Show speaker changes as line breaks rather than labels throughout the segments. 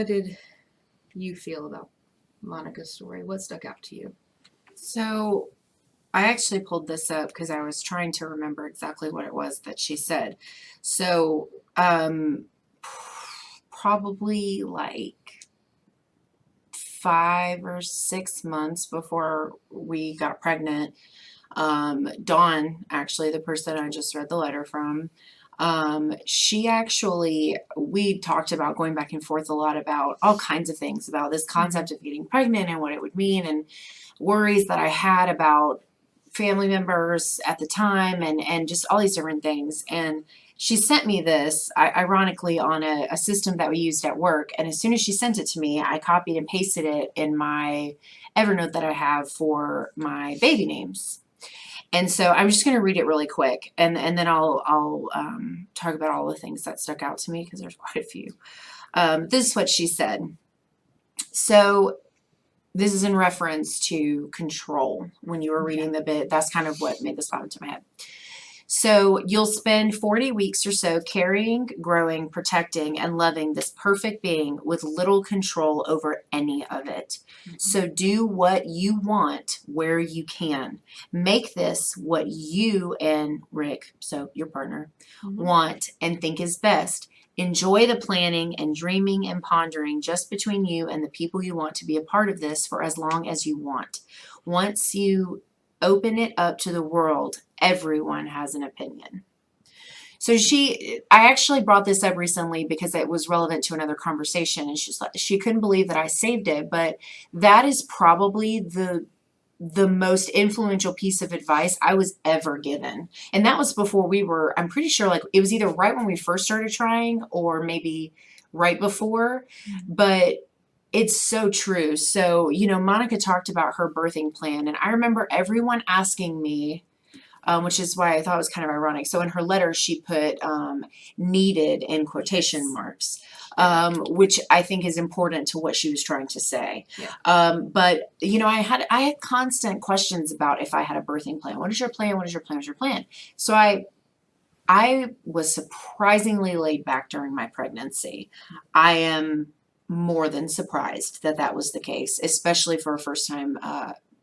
what did you feel about Monica's story? What stuck out to you?
So I actually pulled this up because I was trying to remember exactly what it was that she said. So, probably like 5 or 6 months before we got pregnant, Dawn, actually, the person I just read the letter from, she actually, we talked about going back and forth a lot about all kinds of things about this concept of getting pregnant and what it would mean and worries that I had about family members at the time and just all these different things. And she sent me this, ironically, on a system that we used at work. And as soon as she sent it to me, I copied and pasted it in my Evernote that I have for my baby names. And so I'm just going to read it really quick, and then I'll talk about all the things that stuck out to me because there's quite a few. This is what she said. So this is in reference to control. When you were reading the bit, that's kind of what made this pop into my head. So you'll spend 40 weeks or so carrying, growing, protecting, and loving this perfect being with little control over any of it. So do what you want where you can. Make this what you and Rick, so your partner, want and think is best. Enjoy the planning and dreaming and pondering just between you and the people you want to be a part of this for as long as you want. Once you open it up to the world, everyone has an opinion. So I actually brought this up recently because it was relevant to another conversation, and she couldn't believe that I saved it, but that is probably the most influential piece of advice I was ever given. And that was before I'm pretty sure, like, it was either right when we first started trying or maybe right before, but it's so true. So, Monica talked about her birthing plan, and I remember everyone asking me, which is why I thought it was kind of ironic. So in her letter, she put needed in quotation marks, which I think is important to what she was trying to say. But I had constant questions about if I had a birthing plan. What is your plan? What is your plan? What is your plan? So I was surprisingly laid back during my pregnancy. I am more than surprised that that was the case, especially for a first time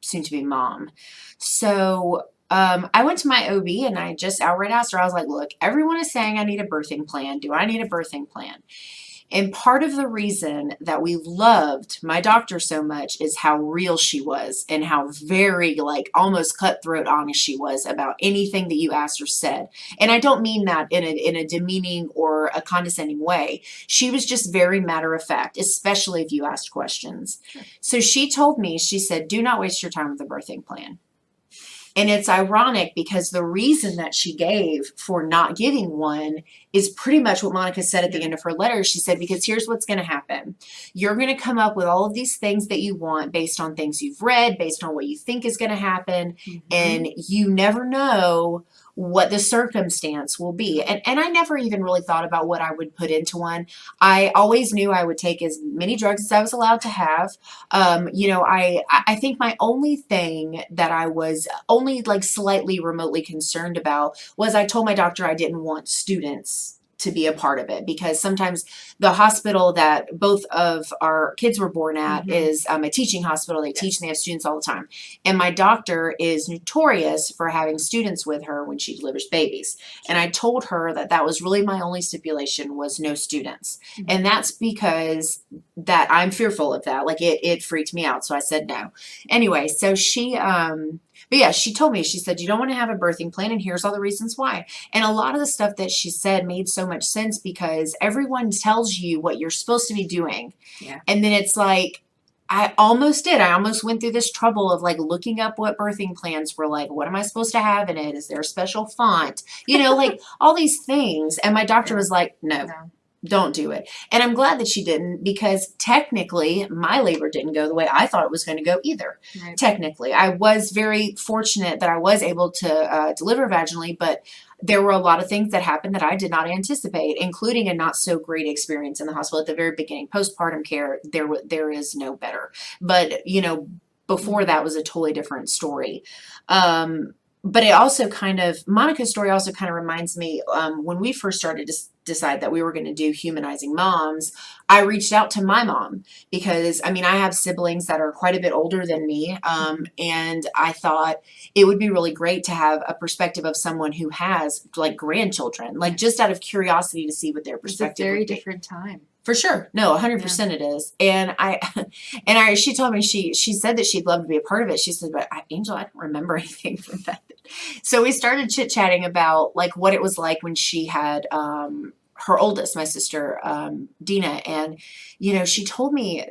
soon to be mom. So I went to my OB and I just outright asked her, I was like, look, everyone is saying I need a birthing plan. Do I need a birthing plan? And part of the reason that we loved my doctor so much is how real she was and how very, like, almost cutthroat honest she was about anything that you asked or said. And I don't mean that in a demeaning or a condescending way. She was just very matter of fact, especially if you asked questions. So she told me, she said, do not waste your time with the birthing plan. And it's ironic because the reason that she gave for not giving one is pretty much what Monica said at the end of her letter. She said, because here's what's going to happen. You're going to come up with all of these things that you want based on things you've read, based on what you think is going to happen. And you never know what the circumstance will be. And I never even really thought about what I would put into one. I always knew I would take as many drugs as I was allowed to have. I think my only thing that I was only like slightly remotely concerned about was I told my doctor I didn't want students to be a part of it because sometimes the hospital that both of our kids were born at is a teaching hospital. They teach and they have students all the time. And my doctor is notorious for having students with her when she delivers babies. And I told her that that was really my only stipulation was no students. And that's because that I'm fearful of that. Like it freaked me out. So I said no. Anyway, so but yeah, she told me, she said, you don't want to have a birthing plan, and here's all the reasons why. And a lot of the stuff that she said made so much sense because everyone tells you what you're supposed to be doing. And then it's like, I almost did. I almost went through this trouble of like looking up what birthing plans were like. What am I supposed to have in it? Is there a special font? Like all these things. And my doctor was like, no. Don't do it. And I'm glad that she didn't because technically my labor didn't go the way I thought it was going to go either. Technically, I was very fortunate that I was able to deliver vaginally, but there were a lot of things that happened that I did not anticipate, including a not so great experience in the hospital at the very beginning. Postpartum care, there is no better. But, before that was a totally different story. But it also Monica's story also kind of reminds me when we first started to decide that we were going to do Humanizing Moms, I reached out to my mom because I mean, I have siblings that are quite a bit older than me. And I thought it would be really great to have a perspective of someone who has like grandchildren, like just out of curiosity to see what their
It's a
perspective
very
would be.
different time.
For sure. No,
Yeah.
100% it is. She told me she said that she'd love to be a part of it. She said, but Angel, I don't remember anything from that. So we started chit chatting about like what it was like when she had, her oldest, my sister, Dina. And, you know, she told me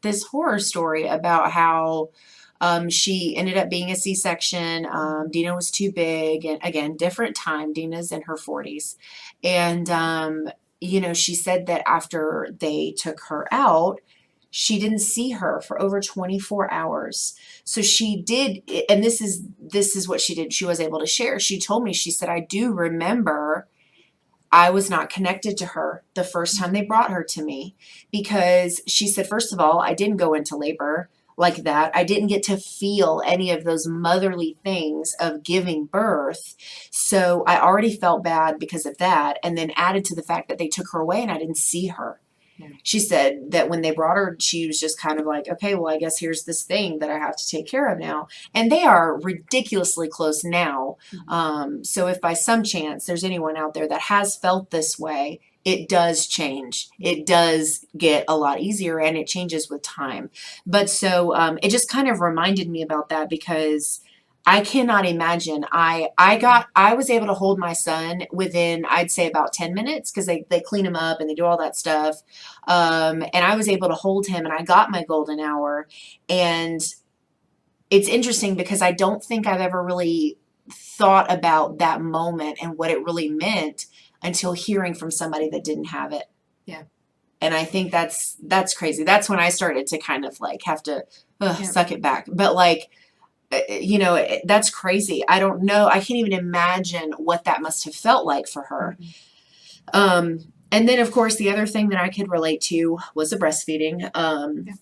this horror story about how, she ended up being a C-section. Dina was too big, and again, different time. Dina's in her 40s. And, you know, she said that after they took her out, she didn't see her for over 24 hours. So she did, and this is what she did. She was able to share. She told me, she said, I do remember I was not connected to her the first time they brought her to me, because she said, first of all, I didn't go into labor like that. I didn't get to feel any of those motherly things of giving birth. So I already felt bad because of that. And then added to the fact that they took her away and I didn't see her.
Yeah.
She said that when they brought her, she was just kind of like, okay, well, I guess here's this thing that I have to take care of now. And they are ridiculously close now. So if by some chance there's anyone out there that has felt this way, it does change. It does get a lot easier, and it changes with time. But so it just kind of reminded me about that, because I cannot imagine. I was able to hold my son within, I'd say, about 10 minutes, because they clean him up and they do all that stuff. And I was able to hold him, and I got my golden hour. And it's interesting because I don't think I've ever really thought about that moment and what it really meant until hearing from somebody that didn't have it.
Yeah.
And I think that's crazy. That's when I started to kind of like have to
Yeah.
suck it back. But like, you know, that's crazy. I don't know. I can't even imagine what that must have felt like for her. And then, of course, the other thing that I could relate to was the breastfeeding.
Yeah.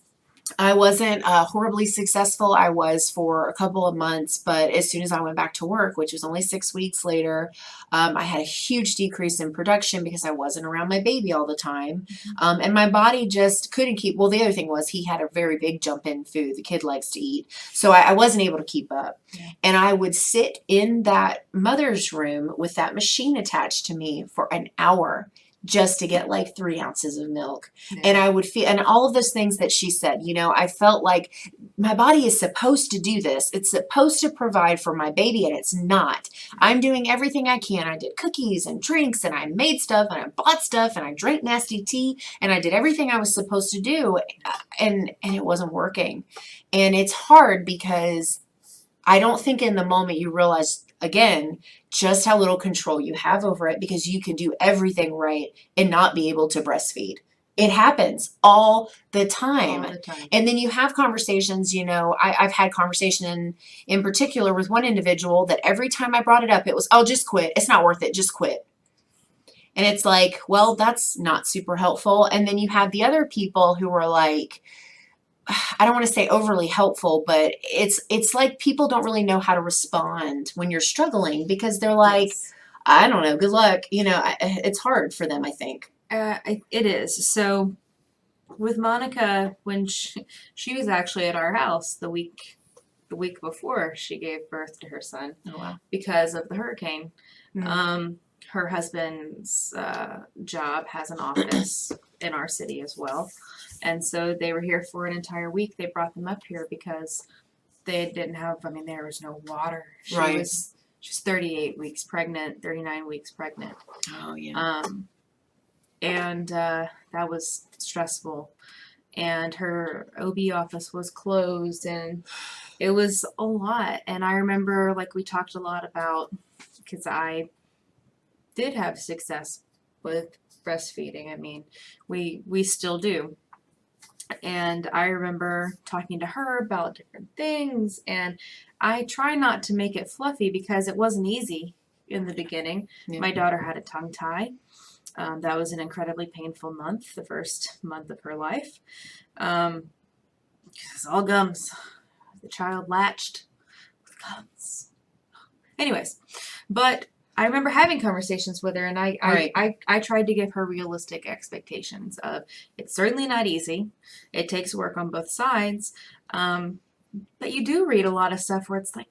I wasn't horribly successful. I was for a couple of months, but as soon as I went back to work, which was only 6 weeks later, I had a huge decrease in production because I wasn't around my baby all the time. And my body just couldn't keep, well, the other thing was he had a very big jump in food. The kid likes to eat. So I wasn't able to keep up.
Yeah.
And I would sit in that mother's room with that machine attached to me for an hour just to get like 3 ounces of milk.
Yeah.
And I would feel, and all of those things that she said, you know, I felt like my body is supposed to do this. It's supposed to provide for my baby, and it's not. I'm doing everything I can. I did cookies and drinks, and I made stuff, and I bought stuff, and I drank nasty tea, and I did everything I was supposed to do, and it wasn't working. And it's hard because I don't think in the moment you realize, again, just how little control you have over it, because you can do everything right and not be able to breastfeed. It happens all the time.
All the time.
And then you have conversations, you know, I've had conversation in particular with one individual that every time I brought it up, it was, oh, just quit. It's not worth it. Just quit. And it's like, well, that's not super helpful. And then you have the other people who are like, I don't want to say overly helpful, but it's like people don't really know how to respond when you're struggling, because they're like,
Yes.
I don't know, good luck. You know, it's hard for them, I think.
It is. So with Monica, when she was actually at our house the week before she gave birth to her son,
Oh, wow.
because of the hurricane.
Mm.
Her husband's job has an office in our city as well. And so they were here for an entire week. They brought them up here because they didn't have, I mean, there was no water.
Right.
She's 38 weeks pregnant, 39 weeks pregnant.
Oh, yeah.
And that was stressful. And her OB office was closed, and it was a lot. And I remember, like, we talked a lot about, because I did have success with breastfeeding. I mean, we still do. And I remember talking to her about different things, and I try not to make it fluffy because it wasn't easy in the beginning.
Yeah.
My daughter had a tongue tie. That was an incredibly painful month, the first month of her life. It's all gums. The child latched with gums. Anyways, but I remember having conversations with her, and
Right.
I tried to give her realistic expectations of it's certainly not easy. It takes work on both sides. Um, but you do read a lot of stuff where it's like,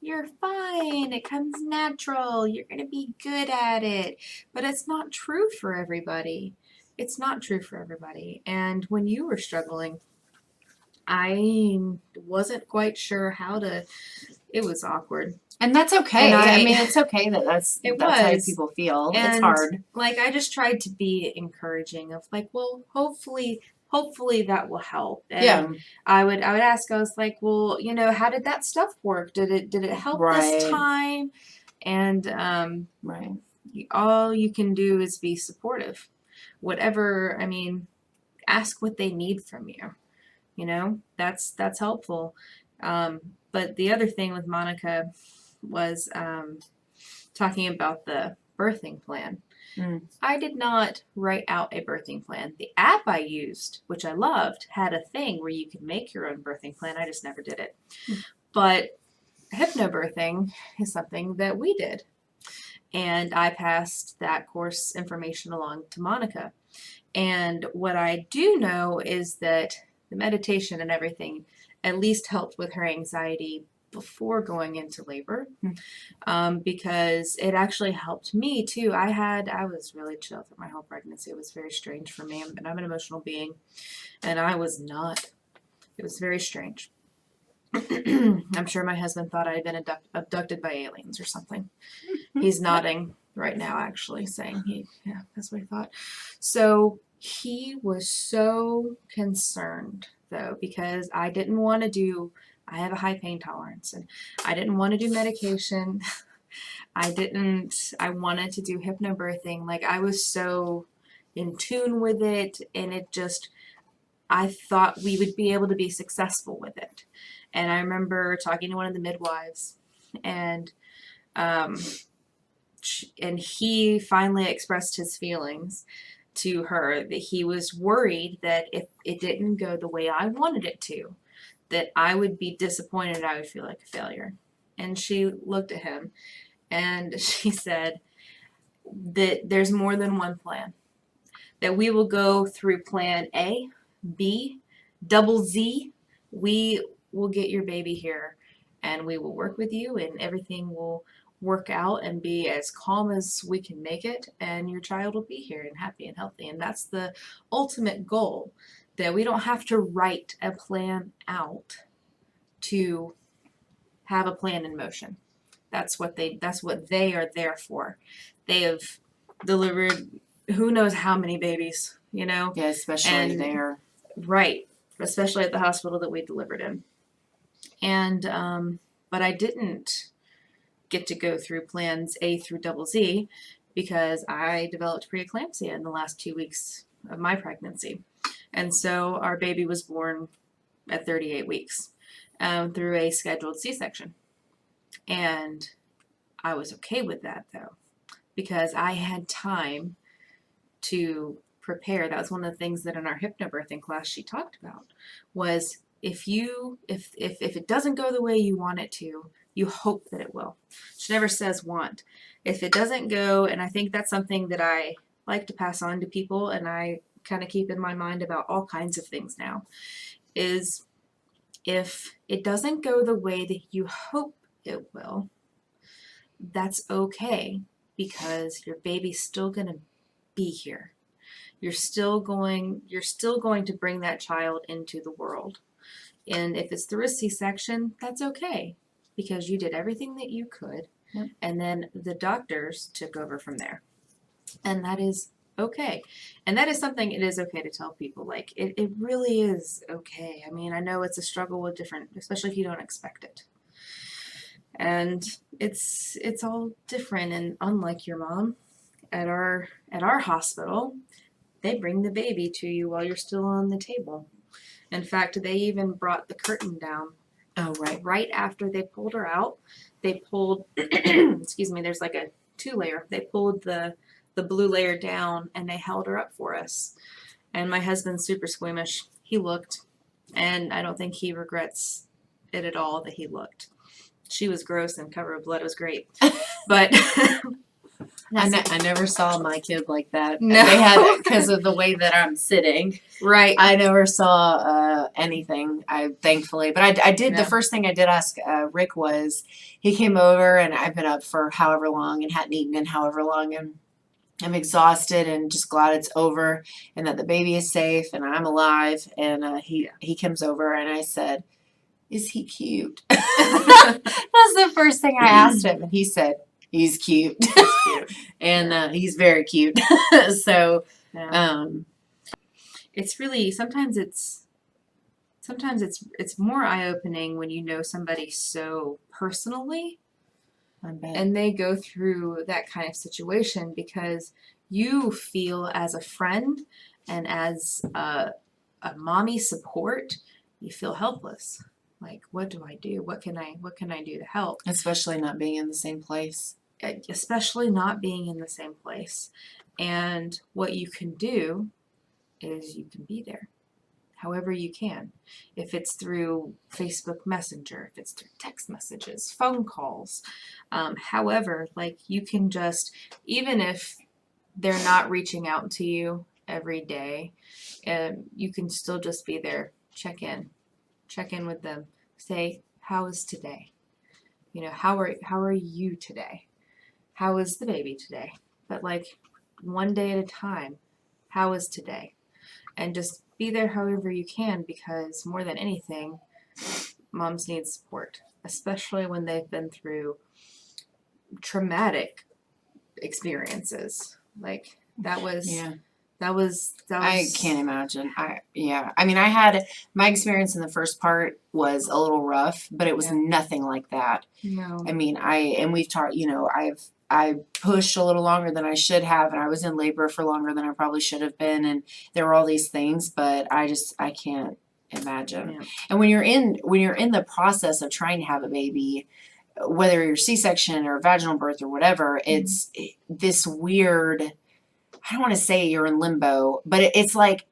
you're fine. It comes natural. You're going to be good at it. But it's not true for everybody. It's not true for everybody. And when you were struggling, I wasn't quite sure how to. It was awkward.
And that's
And
okay. I mean, it's okay that
it
that's how
was.
people feel. It's
And
hard.
like I just tried to be encouraging of like, well, hopefully that will help. And
Yeah.
I would ask, I was like, well, how did that stuff work? Did it help this
Right.
time? And
Right.
all you can do is be supportive. Whatever, I mean, ask what they need from you. That's helpful. But the other thing with Monica was talking about the birthing plan.
Mm.
I did not write out a birthing plan. The app I used, which I loved, had a thing where you could make your own birthing plan. I just never did it. But hypnobirthing is something that we did. And I passed that course information along to Monica. And what I do know is that the meditation and everything at least helped with her anxiety before going into labor, because it actually helped me too. I was really chill through my whole pregnancy. It was very strange for me, and I'm an emotional being, and I was not. It was very strange. I'm sure my husband thought I had been abducted by aliens or something. He's nodding right now, actually, saying yeah, that's what he thought. So he was so concerned, though, because I didn't want to do, I have a high pain tolerance, and I didn't want to do medication. I wanted to do hypnobirthing. Like, I was so in tune with it, and I thought we would be able to be successful with it. And I remember talking to one of the midwives, and um, and he finally expressed his feelings to her that he was worried that if it didn't go the way I wanted it to, that I would be disappointed, I would feel like a failure. And she looked at him and she said that there's more than one plan, that we will go through plan A, B, double Z. We will get your baby here and we will work with you and everything will work out and be as calm as we can make it, and your child will be here and happy and healthy. And that's the ultimate goal, that we don't have to write a plan out to have a plan in motion. That's what they are there for. They have delivered who knows how many babies,
Yeah, especially
and
there.
right, especially at the hospital that we delivered in. And but I didn't get to go through plans A through double Z because I developed preeclampsia in the last 2 weeks of my pregnancy. And so our baby was born at 38 weeks through a scheduled C section. And I was okay with that though, because I had time to prepare. That was one of the things that in our hypnobirthing class she talked about was if it doesn't go the way you want it to, you hope that it will. She never says want. If it doesn't go, and I think that's something that I like to pass on to people, and I kind of keep in my mind about all kinds of things now, is if it doesn't go the way that you hope it will, that's okay, because your baby's still going to be here. You're still going to bring that child into the world. And if it's through a C-section, that's okay, because you did everything that you could.
Yep.
And then the doctors took over from there. And that is okay. And that is something it is okay to tell people. Like, it really is okay. I mean, I know it's a struggle with different, especially if you don't expect it. And it's all different, and unlike your mom, at our hospital, they bring the baby to you while you're still on the table. In fact, they even brought the curtain down
Oh, right.
right after they pulled her out. They pulled, excuse me, there's like a 2-layer. They pulled the blue layer down and they held her up for us. And my husband's super squeamish. He looked, and I don't think he regrets it at all that he looked. She was gross and covered with blood. It was great. But
I never saw my kid like that.
No.
They had, because of the way that I'm sitting.
Right.
I never saw anything, thankfully. But I did,
No.
the first thing I did ask Rick was, he came over and I've been up for however long and hadn't eaten in however long, and I'm exhausted and just glad it's over and that the baby is safe and I'm alive. And he comes over and I said, "Is he cute?" That's the first thing I asked him, and he said, "He's cute."
He's cute.
And he's very cute. So,
Yeah. It's really sometimes it's more eye-opening when you know somebody so personally
I bet.
and they go through that kind of situation, because you feel as a friend and as a mommy support, you feel helpless. Like, what do I do? What can I do to help?
Especially not being in the same place.
Especially not being in the same place. And what you can do is you can be there however you can. If it's through Facebook Messenger, if it's through text messages, phone calls, however, like, you can just, even if they're not reaching out to you every day, you can still just be there, check in with them, say, how is today? You know, how are you today? How is the baby today? But like, one day at a time, how is today? And just be there however you can, because more than anything, moms need support, especially when they've been through traumatic experiences. Like, that was
Yeah.
I
can't imagine. I mean, I had my experience in the first part was a little rough, but it was nothing like that.
No.
I mean, and we've talked, I pushed a little longer than I should have, and I was in labor for longer than I probably should have been, and there were all these things, but I can't imagine.
Yeah.
And when you're in the process of trying to have a baby, whether you're C-section or vaginal birth or whatever, it's this weird, I don't want to say you're in limbo, but it's like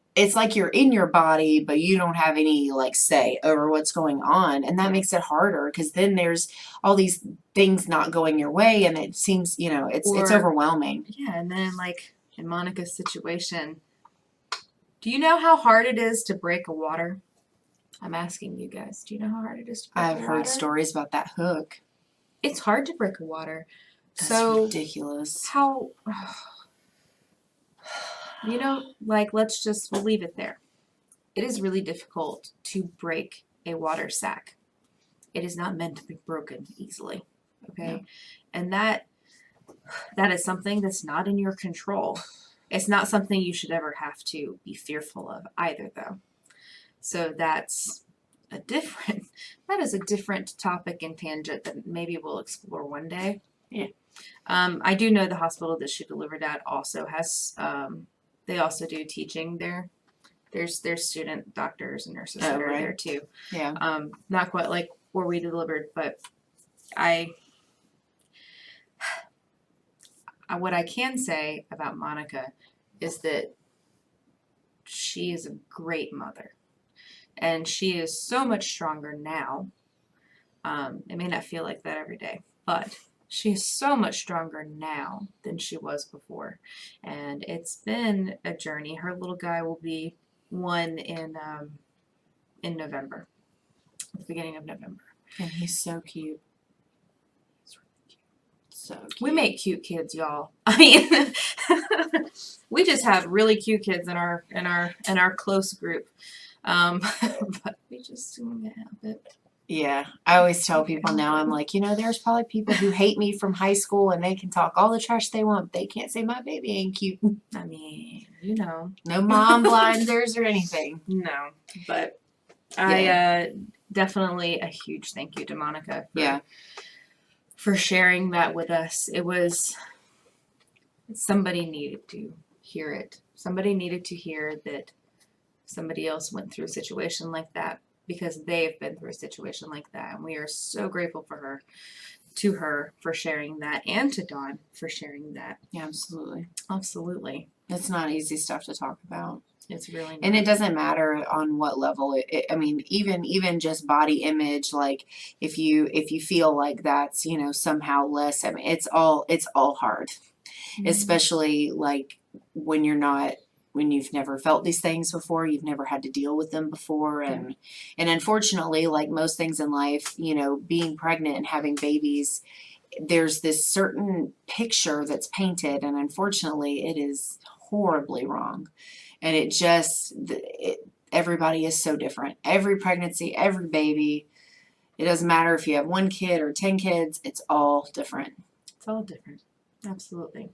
you're in your body, but you don't have any like say over what's going on, and that makes it harder, because then there's all these things not going your way, and it seems it's overwhelming.
Yeah, and then like in Monica's situation, do you know how hard it is to break a water? I'm asking you guys. Do you know how hard it is to break a
I've
water?
heard stories about that hook.
It's hard to break a water.
That's
so
ridiculous.
How, like, we'll leave it there. It is really difficult to break a water sac. It is not meant to be broken easily. Okay?
No.
And that is something that's not in your control. It's not something you should ever have to be fearful of either, though. So that is a different topic and tangent that maybe we'll explore one day.
Yeah.
I do know the hospital that she delivered at also has, they also do teaching there. There's student doctors and nurses that are there too.
Yeah.
Not quite like where we delivered, but what I can say about Monica is that she is a great mother, and she is so much stronger now. It may not feel like that every day, but she is so much stronger now than she was before, and it's been a journey. Her little guy will be 1 in November, the beginning of November.
And he's so cute. So cute.
We make cute kids, y'all. I mean, we just have really cute kids in our close group, but we just can't help it.
Yeah, I always tell people now, I'm like, there's probably people who hate me from high school, and they can talk all the trash they want, but they can't say my baby ain't cute.
I mean,
no mom blinders or anything.
No, but I definitely a huge thank you to Monica for sharing that with us. It was, somebody needed to hear it. Somebody needed to hear that somebody else went through a situation like that, because they've been through a situation like that. And we are so grateful to her for sharing that, and to Dawn for sharing that.
Yeah, absolutely.
Absolutely.
It's not easy stuff to talk about.
It's really
And it
not.
doesn't matter on what level I mean, even just body image, like if you feel like that's, you know, somehow less, I mean, it's all hard,
Mhm.
especially like when you're not, when you've never felt these things before, you've never had to deal with them before.
Yeah.
And unfortunately, like most things in life, you know, being pregnant and having babies, there's this certain picture that's painted, and unfortunately it is horribly wrong. And it just everybody is so different. Every pregnancy, every baby, it doesn't matter if you have one kid or 10 kids, it's all different.
It's all different. Absolutely.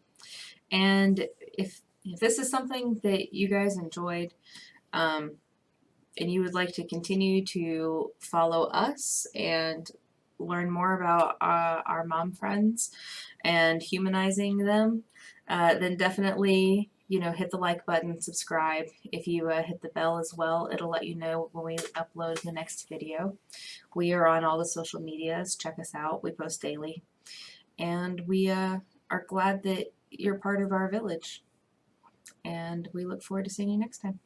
And if this is something that you guys enjoyed, um, and you would like to continue to follow us and learn more about our mom friends and humanizing them, then definitely, you know, hit the like button, subscribe. If you hit the bell as well, it'll let you know when we upload the next video. We are on all the social medias. Check us out. We post daily. And we are glad that you're part of our village. And we look forward to seeing you next time.